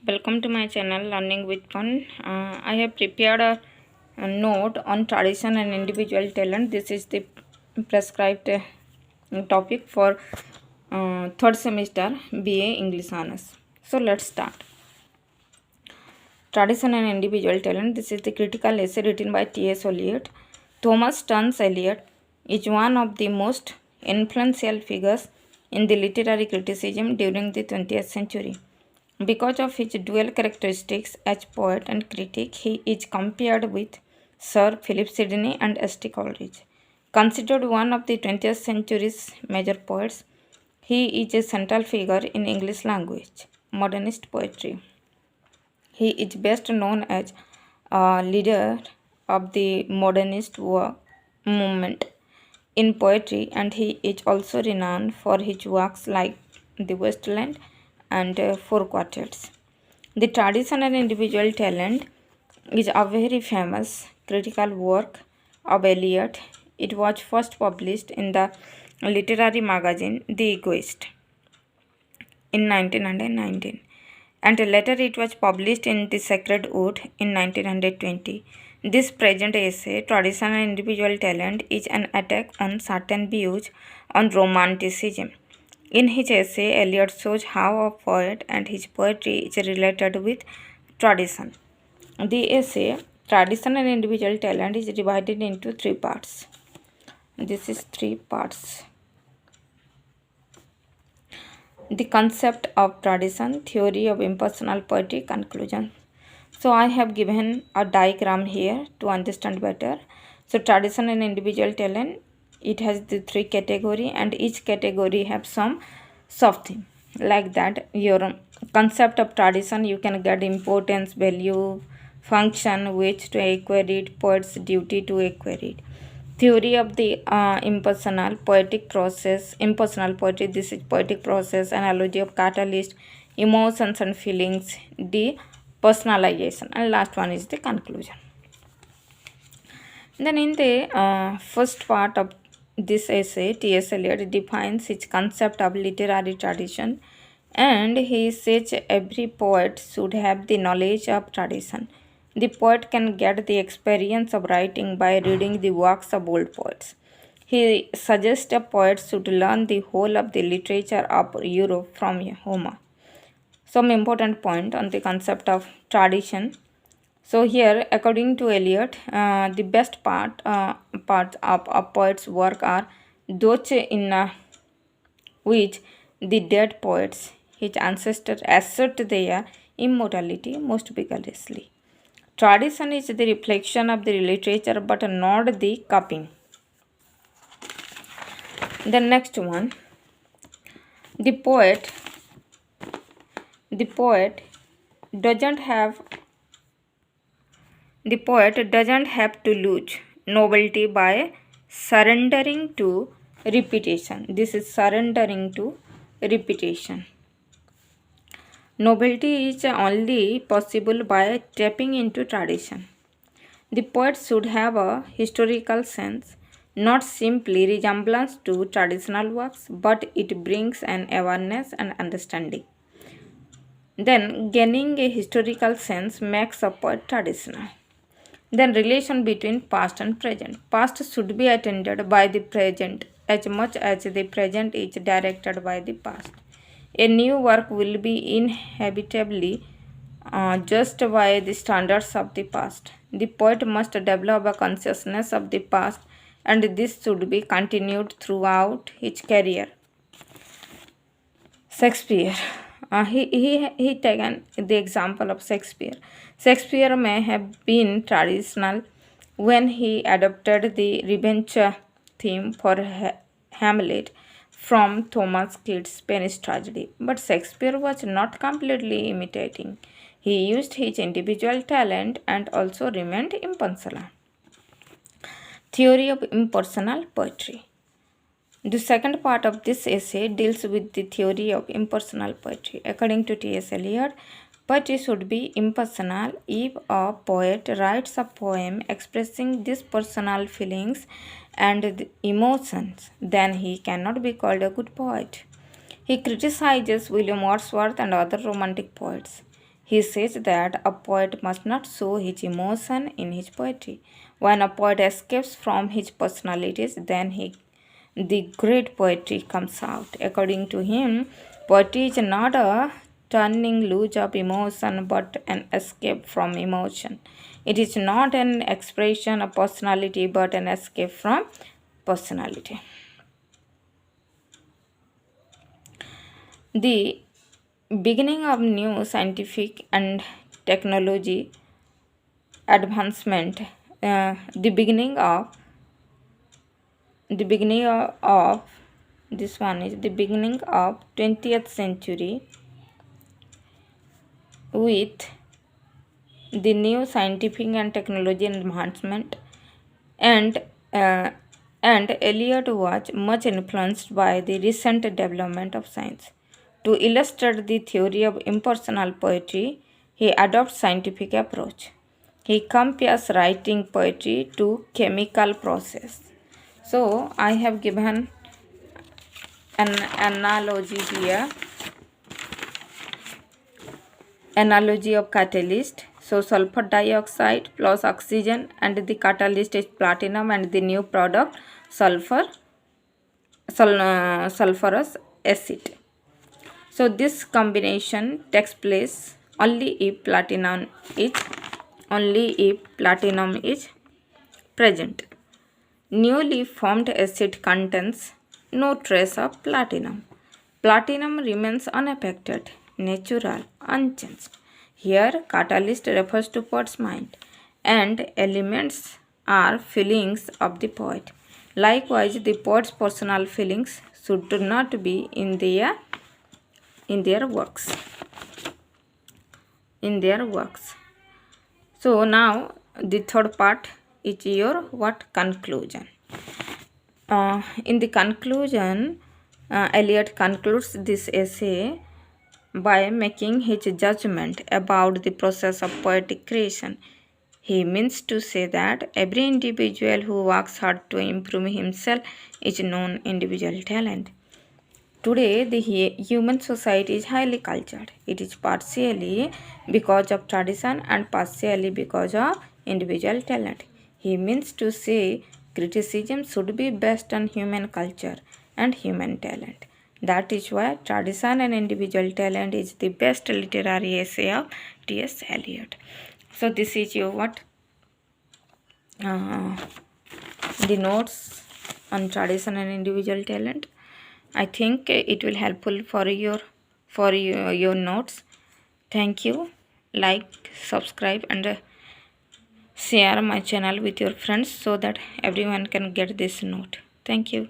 Welcome to my channel Learning with Fun. I have prepared a note on tradition and individual talent. This is the prescribed topic for third semester BA English Honors. So let's start. Tradition and individual talent. This is the critical essay written by T.S.Eliot. Thomas Stearns Eliot is one of the most influential figures in the literary criticism during the 20th century. Because of his dual characteristics as poet and critic, he is compared with Sir Philip Sidney and S.T. Coleridge. Considered one of the 20th century's major poets, he is a central figure in English language, modernist poetry. He is best known as a leader of the modernist movement in poetry, and he is also renowned for his works like The Westland and Four Quartets. The Tradition and Individual Talent is a very famous critical work of Eliot. It was first published in the literary magazine The Egoist in 1919, and later it was published in The Sacred Wood in 1920. This present essay, Tradition and Individual Talent, is an attack on certain views on Romanticism. In his essay, Eliot shows how a poet and his poetry is related with tradition. The essay, Tradition and Individual Talent, is divided into three parts. This is three parts. The concept of tradition, theory of impersonal poetry, conclusion. So I have given a diagram here to understand better. So tradition and individual talent, it has the three category, and each category have some sub-theme. Like that, your concept of tradition, you can get importance, value, function, which to acquire it, poet's duty to acquire it. Theory of the impersonal poetic process, impersonal poetry, this is poetic process, analogy of catalyst, emotions and feelings, the personalization, and last one is the conclusion. Then in the first part of this essay, T.S. Eliot defines his concept of literary tradition, and he says every poet should have the knowledge of tradition. The poet can get the experience of writing by reading the works of old poets. He suggests a poet should learn the whole of the literature of Europe from Homer. Some important point on the concept of tradition. So here, according to Eliot, the best part of a poet's work are those in which the dead poets, his ancestors, assert their immortality most vigorously. Tradition is the reflection of the literature, but not the copying. The next one, the poet doesn't have the poet doesn't have to lose novelty by surrendering to repetition. This is surrendering to repetition. Novelty is only possible by tapping into tradition. The poet should have a historical sense, not simply resemblance to traditional works, but it brings an awareness and understanding. Then, gaining a historical sense makes a poet traditional. Then, relation between past and present. Past should be attended by the present as much as the present is directed by the past. A new work will be inhabitably judged by the standards of the past. The poet must develop a consciousness of the past, and this should be continued throughout his career. Shakespeare. He taken the example of Shakespeare. Shakespeare may have been traditional when he adopted the revenge theme for Hamlet from Thomas Kyd's Spanish tragedy, but Shakespeare was not completely imitating. He used his individual talent and also remained impersonal. Theory of impersonal poetry. The second part of this essay deals with the theory of impersonal poetry. According to T.S. Eliot, poetry should be impersonal. If a poet writes a poem expressing these personal feelings and emotions, then he cannot be called a good poet. He criticizes William Wordsworth and other romantic poets. He says that a poet must not show his emotion in his poetry. When a poet escapes from his personalities, then the great poetry comes out. According to him, poetry is not a turning loose of emotion but an escape from emotion. It is not an expression of personality but an escape from personality. The beginning of new scientific and technology advancement, the beginning of this one is the beginning of 20th century with the new scientific and technology advancement, and uh, and Eliot was much influenced by the recent development of science. To illustrate the theory of impersonal poetry, he adopts scientific approach. He compares writing poetry to chemical process. So I have given an analogy here, analogy of catalyst. So sulfur dioxide plus oxygen, and the catalyst is platinum, and the new product sulfurous acid. So this combination takes place only if platinum is present. Newly formed acid contains no trace of platinum. Platinum remains unaffected, natural, unchanged. Here, catalyst refers to poet's mind, and elements are feelings of the poet. Likewise, the poet's personal feelings should not be in their works. So now the third part is your conclusion. In the conclusion, Eliot concludes this essay by making his judgment about the process of poetic creation. He means to say that every individual who works hard to improve himself is known individual talent. Today, the human society is highly cultured. It is partially because of tradition and partially because of individual talent. He means to say criticism should be based on human culture and human talent. That is why tradition and individual talent is the best literary essay of T.S. Eliot. So this is your the notes on tradition and individual talent. I think it will helpful for your notes. Thank you. Like, subscribe, and share my channel with your friends so that everyone can get this note. Thank you.